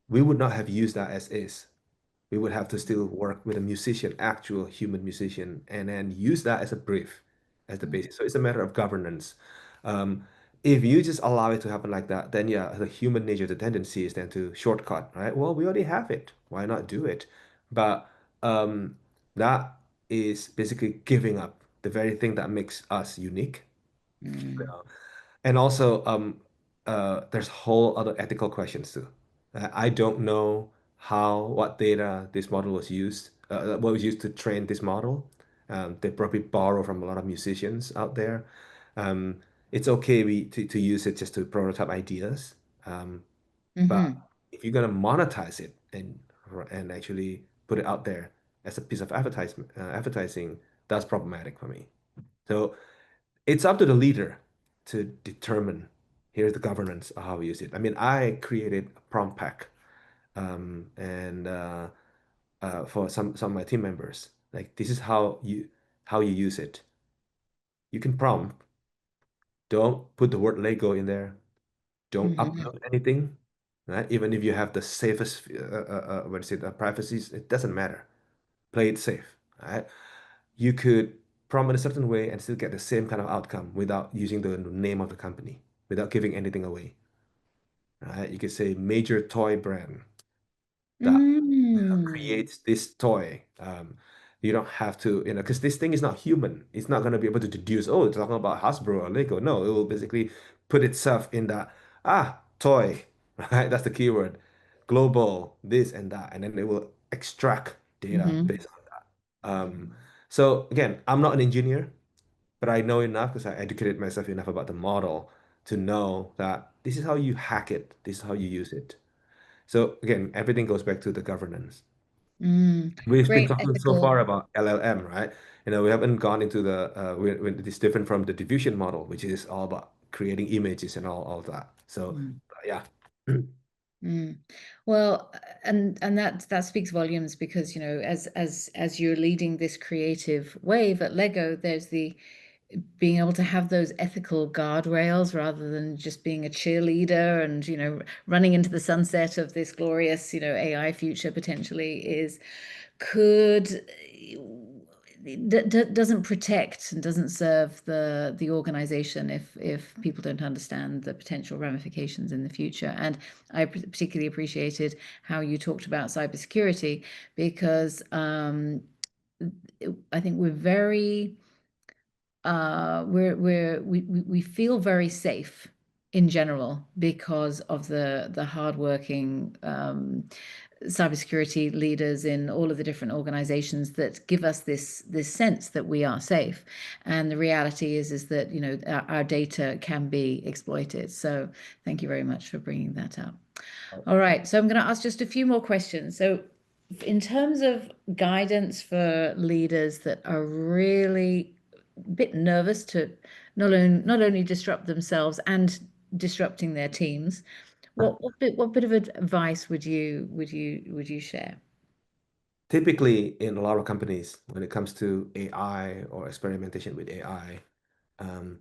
we would not have used that as is. We would have to still work with a musician, actual human musician, and then use that as a brief, as the basis. So it's a matter of governance. Um, if you just allow it to happen like that, then yeah, the human nature, the tendency is then to shortcut, right? Well, we already have it. Why not do it? But that is basically giving up the very thing that makes us unique. Mm. And also, there's whole other ethical questions too. I don't know what data this model was used, what was used to train this model. They probably borrow from a lot of musicians out there. Um, it's okay to use it just to prototype ideas. Um, but Hmm. if you're gonna monetize it and actually put it out there as a piece of advertising, that's problematic for me. So it's up to the leader to determine here's the governance of how we use it. I mean, I created a prompt pack, and for some of my team members, like this is how you use it. You can prompt. Don't put the word Lego in there. Don't Hmm. upload anything, right? Even if you have the safest, what is it, privacies, it doesn't matter. Play it safe, right? You could prompt in a certain way and still get the same kind of outcome without using the name of the company, without giving anything away. Right? You could say major toy brand that Mm. Mm. creates this toy. You don't have to, because this thing is not human. It's not going to be able to deduce, oh, it's talking about Hasbro or Lego. No, it will basically put itself in that, toy, right? That's the keyword. Global, this and that. And then it will extract data Hmm. based on that. So again, I'm not an engineer, but I know enough because I educated myself enough about the model to know that this is how you hack it, this is how you use it. So again, everything goes back to the governance. Mm. We've been Great talking so far ethical. about LLM, right? We haven't gone into it's different from the diffusion model, which is all about creating images and all that. So, Mm. yeah. Mm. Well, and that speaks volumes because, as you're leading this creative wave at Lego, there's the being able to have those ethical guardrails rather than just being a cheerleader and, running into the sunset of this glorious, AI future potentially is could doesn't protect and doesn't serve the organization if people don't understand the potential ramifications in the future. And I particularly appreciated how you talked about cybersecurity because I think we feel very safe in general because of the hardworking cybersecurity leaders in all of the different organizations that give us this sense that we are safe. And the reality is that our data can be exploited. So thank you very much for bringing that up. All right, so I'm going to ask just a few more questions. So in terms of guidance for leaders that are really a bit nervous to not only disrupt themselves and disrupting their teams, what bit of advice would you share? Typically, in a lot of companies, when it comes to AI or experimentation with AI, um,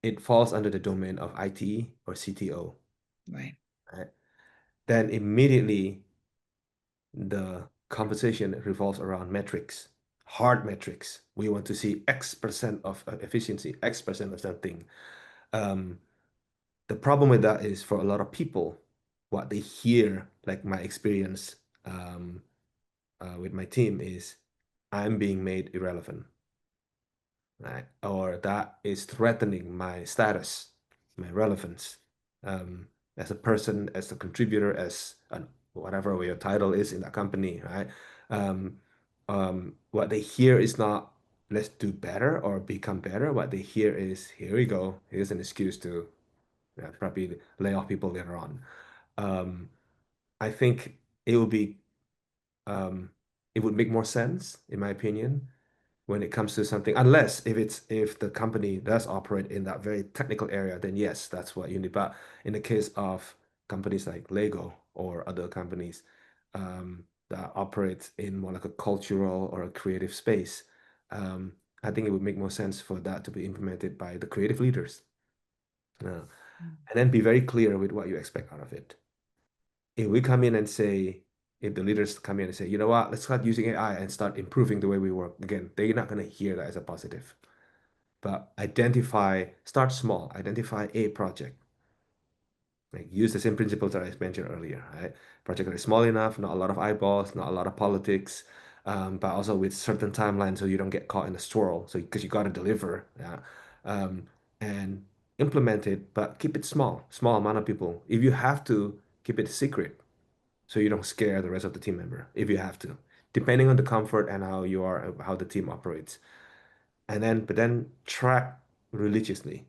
it falls under the domain of IT or CTO, Right. right? Then immediately the conversation revolves around metrics, hard metrics. We want to see X% of efficiency, X% of something. Um, the problem with that is for a lot of people, what they hear, like my experience with my team, is I'm being made irrelevant, right? Or that is threatening my status, my relevance, um, as a person, as a contributor, whatever your title is in that company, right? Um, what they hear is not let's do better or become better. What they hear is here we go. Here's an excuse to probably lay off people later on. Um, I think it would be um, it would make more sense, in my opinion, when it comes to something, unless if the company does operate in that very technical area, then yes, that's what you need. But in the case of companies like Lego or other companies that operate in more like a cultural or a creative space, um, I think it would make more sense for that to be implemented by the creative leaders. And then be very clear with what you expect out of it. If we come in and say, if the leaders come in and say, you know what, let's start using AI and start improving the way we work, again, they're not going to hear that as a positive. But start small, identify a project. Like use the same principles that I mentioned earlier, right? Project that is small enough, not a lot of eyeballs, not a lot of politics, but also with certain timelines so you don't get caught in a swirl. So because you got to deliver, yeah, and implement it, but keep it small amount of people. If you have to, keep it secret so you don't scare the rest of the team member. If you have to, depending on the comfort and how the team operates, but then track religiously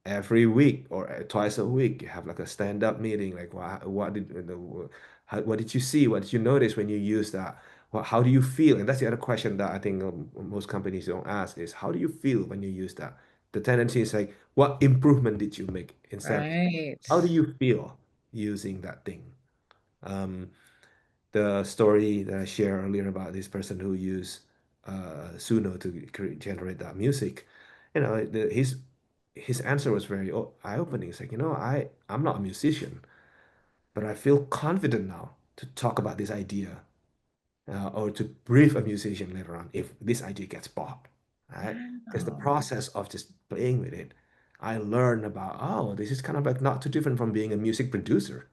every week or twice a week. You have like a stand-up meeting. Like, what did you see? What did you notice when you use that? How do you feel? And that's the other question that I think most companies don't ask is how do you feel when you use that? The tendency is like, what improvement did you make instead of Right. how do you feel using that thing? Um, the story that I shared earlier about this person who used Suno to generate that music, his answer was very eye-opening. It's like, I'm not a musician, but I feel confident now to talk about this idea or to brief a musician later on if this idea gets bought, right? Because the Wow. process of just playing with it, I learned about, oh, this is kind of like not too different from being a music producer.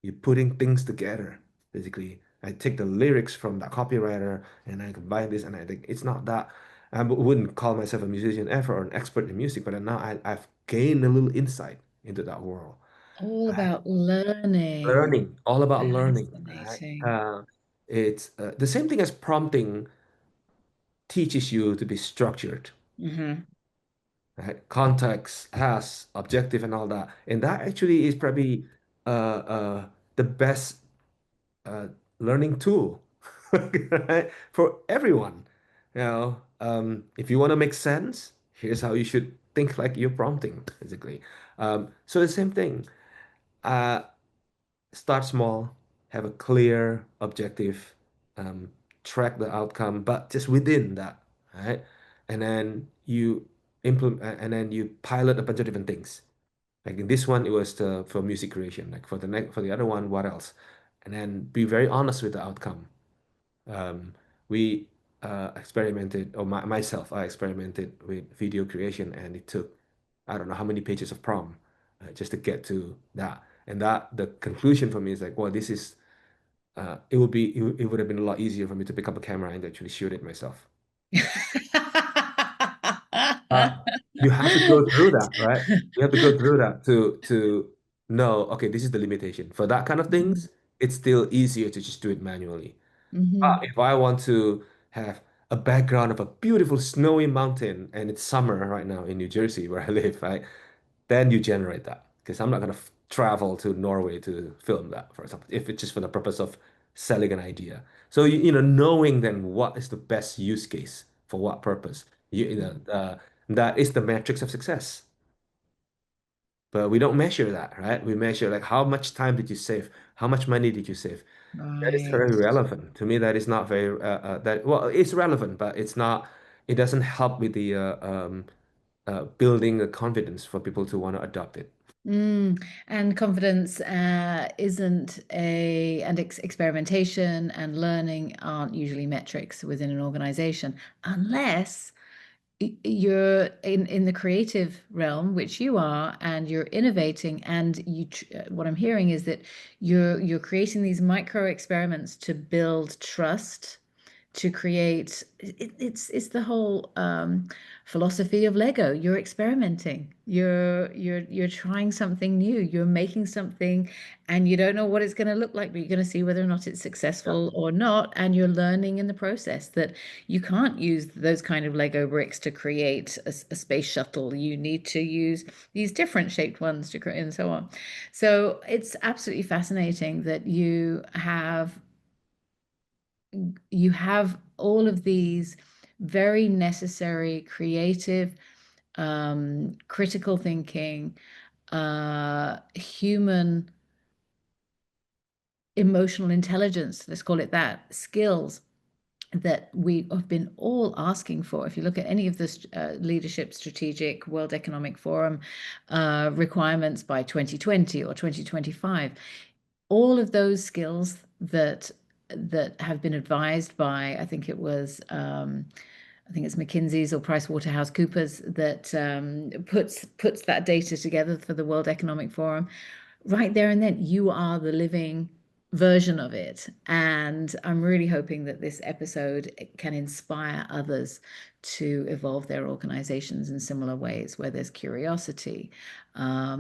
You're putting things together, basically. I take the lyrics from that copywriter and I combine this, and I think it's not that. I wouldn't call myself a musician ever or an expert in music, but now I've gained a little insight into that world. All Right? about learning. Learning, all about learning, right? Fascinating. It's the same thing as prompting teaches you to be structured, Hmm. right? Context has objective and all that, and that actually is probably the best uh, learning tool right? For everyone. If you want to make sense, here's how you should think like you're prompting, basically. So the same thing. Uh, Start small, have a clear objective, um, track the outcome, but just within that, right? And then you implement, and then you pilot a bunch of different things. Like in this one, it was for music creation. Like for the other one, what else? And then be very honest with the outcome. We experimented, or myself, I experimented with video creation, and it took I don't know how many pages of prompt just to get to that. And that the conclusion for me is like, well, this is it would have been a lot easier for me to pick up a camera and actually shoot it myself. But you have to go through that, right? You have to go through that to know, okay, this is the limitation. For that kind of things, it's still easier to just do it manually. Hmm. If I want to have a background of a beautiful snowy mountain and it's summer right now in New Jersey where I live, right? Then you generate that because I'm not going to travel to Norway to film that, for example, if it's just for the purpose of selling an idea. So knowing then what is the best use case for what purpose, that is the metrics of success. But we don't measure that, right? We measure like how much time did you save? How much money did you save? That is Right. very relevant. To me, that is not very that well, it's relevant, but it's not, it doesn't help with the building the confidence for people to want to adopt it. And confidence isn't and experimentation and learning aren't usually metrics within an organization unless you're in the creative realm, which you are, and you're innovating. And what I'm hearing is that you're creating these micro experiments to build trust, to create it's the whole philosophy of Lego. You're experimenting, you're trying something new, you're making something, and you don't know what it's going to look like, but you're going to see whether or not it's Yeah. successful or not, and you're learning in the process that you can't use those kind of Lego bricks to create a space shuttle. You need to use these different shaped ones to create, and so on. So it's absolutely fascinating that you have all of these very necessary creative, critical thinking, human emotional intelligence, let's call it that, skills that we have been all asking for. If you look at any of the leadership strategic World Economic Forum requirements by 2020 or 2025, all of those skills that have been advised by, I think it's McKinsey's or PricewaterhouseCoopers that puts that data together for the World Economic Forum. Right there and then, you are the living version of it. And I'm really hoping that this episode can inspire others to evolve their organizations in similar ways, where there's curiosity,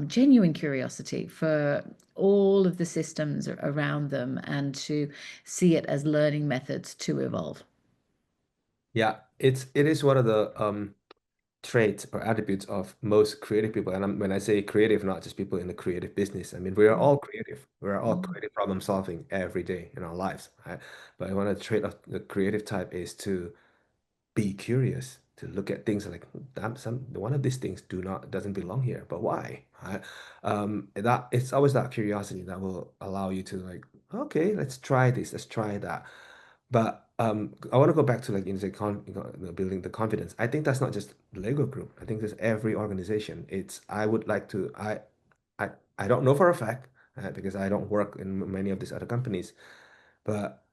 genuine curiosity for all of the systems around them, and to see it as learning methods to evolve. Yeah, it is one of the traits or attributes of most creative people. And when I say creative, not just people in the creative business. I mean, we are all creative. We are all Mm. creative problem solving every day in our lives, right? But one of the trait of the creative type is to be curious, to look at things like, damn, one of these things doesn't belong here, but why? Right? That it's always that curiosity that will allow you to like, okay, let's try this, let's try that. But I want to go back to like building the confidence. I think that's not just the Lego group. I think there's every organization. I would like to I I don't know for a fact because I don't work in many of these other companies, but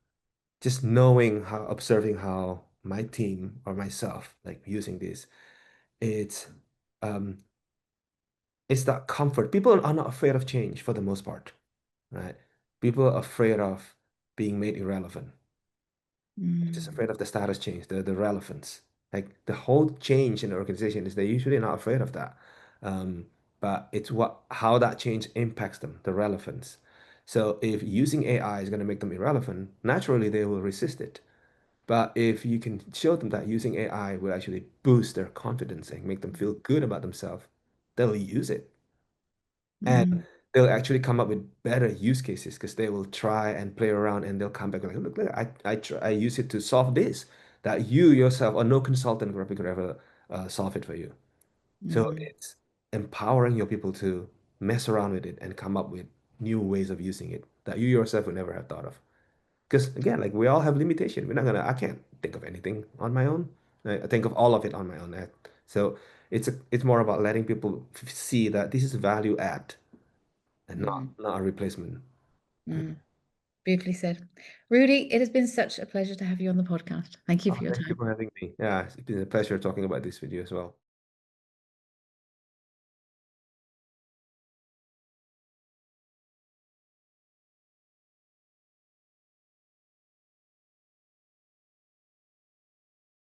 just knowing observing how my team or myself like using this, it's um it's that comfort. People are not afraid of change for the most part, right? People are afraid of being made irrelevant. Just Mm, afraid of the status change, the relevance. Like the whole change in the organization is they're usually not afraid of that. Um, but it's what how that change impacts them, the relevance. So if using AI is going to make them irrelevant, naturally they will resist it. But if you can show them that using AI will actually boost their confidence and make them feel good about themselves, they'll use it. And mm, they'll actually come up with better use cases because they will try and play around and they'll come back like, look, I use it to solve this that you yourself or no consultant could ever solve it for you. So mm, it's empowering your people to mess around with it and come up with new ways of using it that you yourself would never have thought of. Because again, like we all have limitation. I can't think of anything on my own. I think of all of it on my own. So it's more about letting people see that this is value add and mm, not a replacement. mm. Beautifully said. Rudy, it has been such a pleasure to have you on the podcast. Thank you Oh, for your thank you time. for having me. Yeah, it's been a pleasure talking about this with you as well.